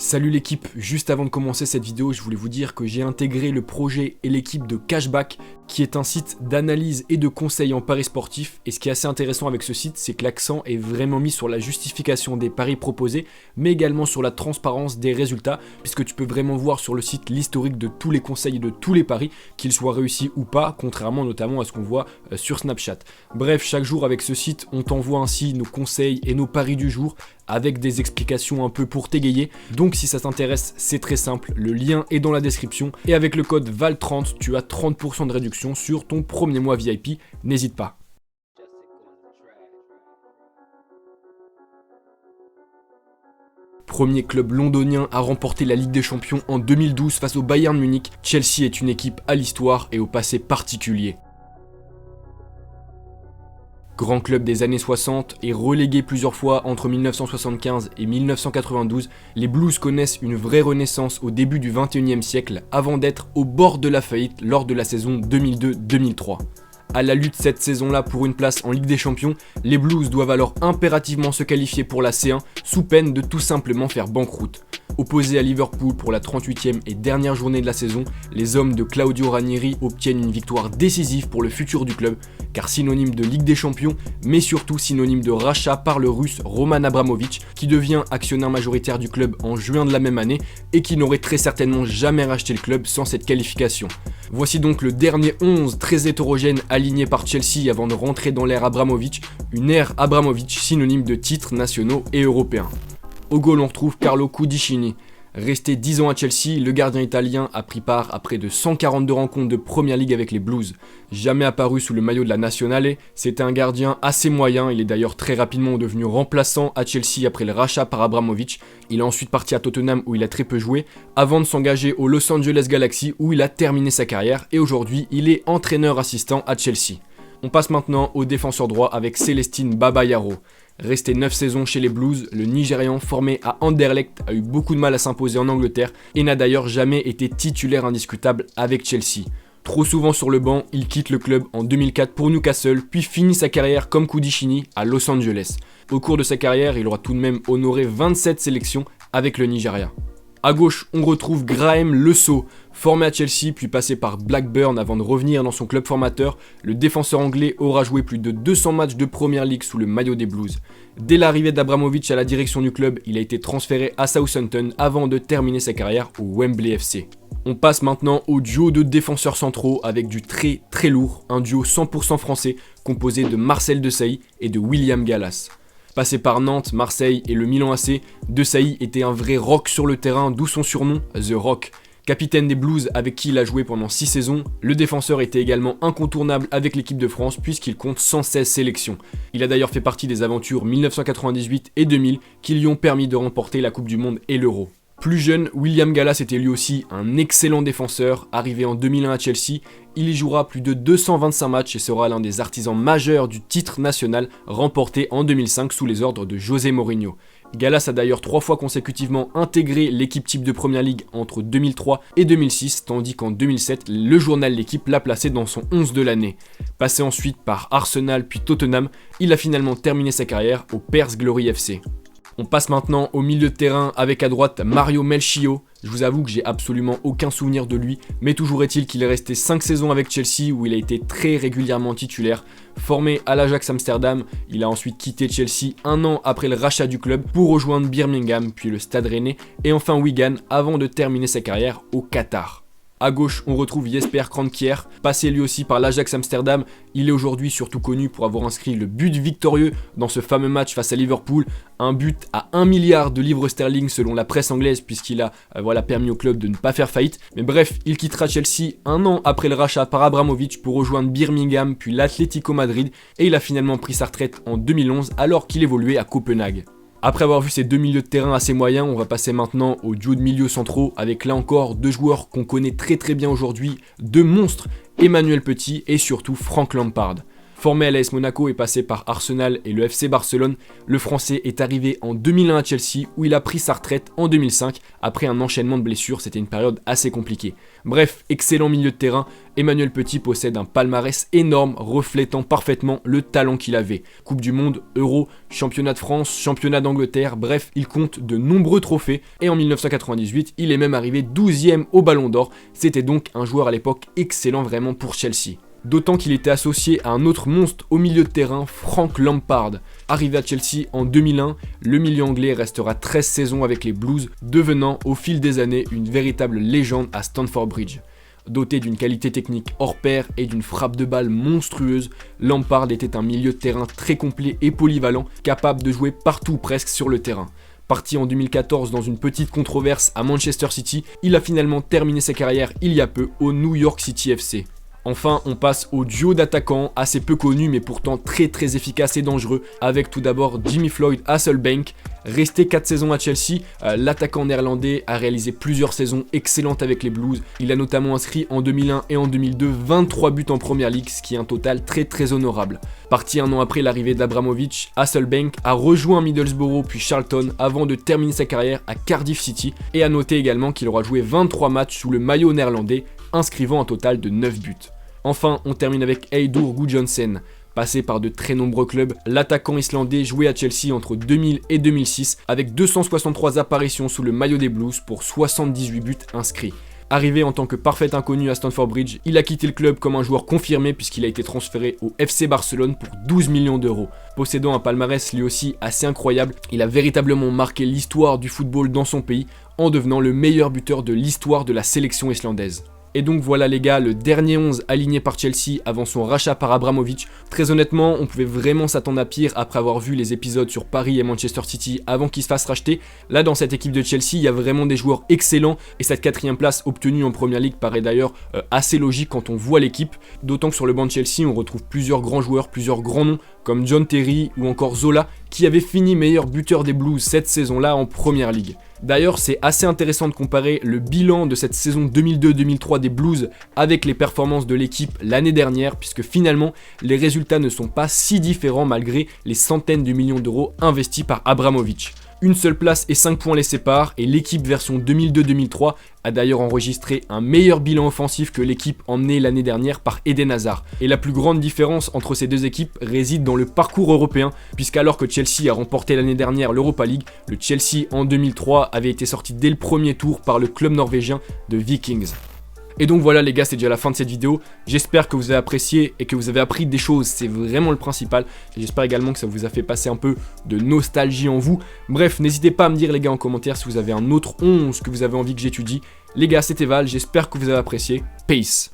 Salut l'équipe, juste avant de commencer cette vidéo, je voulais vous dire que j'ai intégré le projet et l'équipe de Cashback, qui est un site d'analyse et de conseil en paris sportifs. Et ce qui est assez intéressant avec ce site, c'est que l'accent est vraiment mis sur la justification des paris proposés, mais également sur la transparence des résultats, puisque tu peux vraiment voir sur le site l'historique de tous les conseils et de tous les paris, qu'ils soient réussis ou pas, contrairement notamment à ce qu'on voit sur Snapchat. Bref, chaque jour avec ce site, on t'envoie ainsi nos conseils et nos paris du jour, avec des explications un peu pour t'égayer. Donc si ça t'intéresse, c'est très simple, le lien est dans la description. Et avec le code VAL30, tu as 30% de réduction sur ton premier mois VIP, n'hésite pas. Premier club londonien à remporter la Ligue des Champions en 2012 face au Bayern Munich, Chelsea est une équipe à l'histoire et au passé particulier. Grand club des années 60 et relégué plusieurs fois entre 1975 et 1992, les Blues connaissent une vraie renaissance au début du 21e siècle avant d'être au bord de la faillite lors de la saison 2002-2003. À la lutte cette saison-là pour une place en Ligue des Champions, les Blues doivent alors impérativement se qualifier pour la C1 sous peine de tout simplement faire banqueroute. Opposés à Liverpool pour la 38e et dernière journée de la saison, les hommes de Claudio Ranieri obtiennent une victoire décisive pour le futur du club, car synonyme de Ligue des Champions, mais surtout synonyme de rachat par le russe Roman Abramovich, qui devient actionnaire majoritaire du club en juin de la même année et qui n'aurait très certainement jamais racheté le club sans cette qualification. Voici donc le dernier 11 très hétérogène aligné par Chelsea avant de rentrer dans l'ère Abramovich, une ère Abramovich synonyme de titres nationaux et européens. Au goal, on retrouve Carlo Cudicini. Resté 10 ans à Chelsea, le gardien italien a pris part à près de 142 rencontres de Première Ligue avec les Blues. Jamais apparu sous le maillot de la Nazionale, c'était un gardien assez moyen, il est d'ailleurs très rapidement devenu remplaçant à Chelsea après le rachat par Abramovich. Il est ensuite parti à Tottenham où il a très peu joué, avant de s'engager au Los Angeles Galaxy où il a terminé sa carrière et aujourd'hui il est entraîneur assistant à Chelsea. On passe maintenant au défenseur droit avec Celestine Babayaro. Resté 9 saisons chez les Blues, le Nigérian formé à Anderlecht a eu beaucoup de mal à s'imposer en Angleterre et n'a d'ailleurs jamais été titulaire indiscutable avec Chelsea. Trop souvent sur le banc, il quitte le club en 2004 pour Newcastle, puis finit sa carrière comme Cudicini à Los Angeles. Au cours de sa carrière, il aura tout de même honoré 27 sélections avec le Nigeria. À gauche, on retrouve Graham Le Saux, formé à Chelsea puis passé par Blackburn avant de revenir dans son club formateur. Le défenseur anglais aura joué plus de 200 matchs de Premier League sous le maillot des Blues. Dès l'arrivée d'Abramovich à la direction du club, il a été transféré à Southampton avant de terminer sa carrière au Wembley FC. On passe maintenant au duo de défenseurs centraux avec du très lourd, un duo 100% français composé de Marcel Desailly et de William Gallas. Passé par Nantes, Marseille et le Milan AC, Desailly était un vrai rock sur le terrain, d'où son surnom The Rock. Capitaine des Blues avec qui il a joué pendant 6 saisons, le défenseur était également incontournable avec l'équipe de France puisqu'il compte 116 sélections. Il a d'ailleurs fait partie des aventures 1998 et 2000 qui lui ont permis de remporter la Coupe du Monde et l'Euro. Plus jeune, William Gallas était lui aussi un excellent défenseur. Arrivé en 2001 à Chelsea, il y jouera plus de 225 matchs et sera l'un des artisans majeurs du titre national remporté en 2005 sous les ordres de José Mourinho. Gallas a d'ailleurs 3 fois consécutivement intégré l'équipe type de Première Ligue entre 2003 et 2006, tandis qu'en 2007, le journal L'équipe l'a placé dans son 11 de l'année. Passé ensuite par Arsenal puis Tottenham, il a finalement terminé sa carrière au Perth Glory FC. On passe maintenant au milieu de terrain avec à droite Mario Melchior. Je vous avoue que j'ai absolument aucun souvenir de lui, mais toujours est-il qu'il est resté 5 saisons avec Chelsea où il a été très régulièrement titulaire. Formé à l'Ajax Amsterdam, il a ensuite quitté Chelsea un an après le rachat du club pour rejoindre Birmingham, puis le Stade Rennais et enfin Wigan avant de terminer sa carrière au Qatar. À gauche, on retrouve Jesper Kranjcier, passé lui aussi par l'Ajax Amsterdam. Il est aujourd'hui surtout connu pour avoir inscrit le but victorieux dans ce fameux match face à Liverpool. Un but à 1 milliard de livres sterling selon la presse anglaise puisqu'il a permis au club de ne pas faire faillite. Mais bref, il quittera Chelsea un an après le rachat par Abramovich pour rejoindre Birmingham puis l'Atlético Madrid et il a finalement pris sa retraite en 2011 alors qu'il évoluait à Copenhague. Après avoir vu ces deux milieux de terrain assez moyens, on va passer maintenant au duo de milieux centraux avec là encore 2 joueurs qu'on connaît très bien aujourd'hui, 2 monstres, Emmanuel Petit et surtout Frank Lampard. Formé à l'AS Monaco et passé par Arsenal et le FC Barcelone, le Français est arrivé en 2001 à Chelsea où il a pris sa retraite en 2005 après un enchaînement de blessures, c'était une période assez compliquée. Bref, excellent milieu de terrain, Emmanuel Petit possède un palmarès énorme reflétant parfaitement le talent qu'il avait. Coupe du Monde, Euro, Championnat de France, Championnat d'Angleterre, bref, il compte de nombreux trophées et en 1998, il est même arrivé 12e au Ballon d'Or, c'était donc un joueur à l'époque excellent vraiment pour Chelsea. D'autant qu'il était associé à un autre monstre au milieu de terrain, Frank Lampard. Arrivé à Chelsea en 2001, le milieu anglais restera 13 saisons avec les Blues, devenant au fil des années une véritable légende à Stamford Bridge. Doté d'une qualité technique hors pair et d'une frappe de balle monstrueuse, Lampard était un milieu de terrain très complet et polyvalent, capable de jouer partout presque sur le terrain. Parti en 2014 dans une petite controverse à Manchester City, il a finalement terminé sa carrière il y a peu au New York City FC. Enfin, on passe au duo d'attaquants assez peu connu mais pourtant très efficace et dangereux avec tout d'abord Jimmy Floyd Hasselbaink. Resté 4 saisons à Chelsea, l'attaquant néerlandais a réalisé plusieurs saisons excellentes avec les Blues. Il a notamment inscrit en 2001 et en 2002 23 buts en Premier League, ce qui est un total très honorable. Parti un an après l'arrivée d'Abramovich, Hasselbaink a rejoint Middlesbrough puis Charlton avant de terminer sa carrière à Cardiff City et à noter également qu'il aura joué 23 matchs sous le maillot néerlandais, inscrivant un total de 9 buts. Enfin, on termine avec Eidur Gudjohnsen. Passé par de très nombreux clubs, l'attaquant islandais jouait à Chelsea entre 2000 et 2006 avec 263 apparitions sous le maillot des Blues pour 78 buts inscrits. Arrivé en tant que parfait inconnu à Stamford Bridge, il a quitté le club comme un joueur confirmé puisqu'il a été transféré au FC Barcelone pour 12 millions d'euros. Possédant un palmarès lui aussi assez incroyable, il a véritablement marqué l'histoire du football dans son pays en devenant le meilleur buteur de l'histoire de la sélection islandaise. Et donc voilà les gars, le dernier 11 aligné par Chelsea avant son rachat par Abramovich. Très honnêtement, on pouvait vraiment s'attendre à pire après avoir vu les épisodes sur Paris et Manchester City avant qu'ils se fassent racheter. Là dans cette équipe de Chelsea, il y a vraiment des joueurs excellents et cette 4ème place obtenue en Premier League paraît d'ailleurs assez logique quand on voit l'équipe. D'autant que sur le banc de Chelsea, on retrouve plusieurs grands joueurs, plusieurs grands noms comme John Terry ou encore Zola qui avait fini meilleur buteur des Blues cette saison-là en Premier League. D'ailleurs, c'est assez intéressant de comparer le bilan de cette saison 2002-2003 des Blues avec les performances de l'équipe l'année dernière, puisque finalement, les résultats ne sont pas si différents malgré les centaines de millions d'euros investis par Abramovich. Une seule place et 5 points les séparent, et l'équipe version 2002-2003 a d'ailleurs enregistré un meilleur bilan offensif que l'équipe emmenée l'année dernière par Eden Hazard. Et la plus grande différence entre ces deux équipes réside dans le parcours européen, puisqu'alors que Chelsea a remporté l'année dernière l'Europa League, le Chelsea en 2003 avait été sorti dès le premier tour par le club norvégien de Vikings. Et donc voilà les gars, c'est déjà la fin de cette vidéo. J'espère que vous avez apprécié et que vous avez appris des choses, c'est vraiment le principal. Et j'espère également que ça vous a fait passer un peu de nostalgie en vous. Bref, n'hésitez pas à me dire les gars en commentaire si vous avez un autre 11 que vous avez envie que j'étudie. Les gars, c'était Val, j'espère que vous avez apprécié. Peace.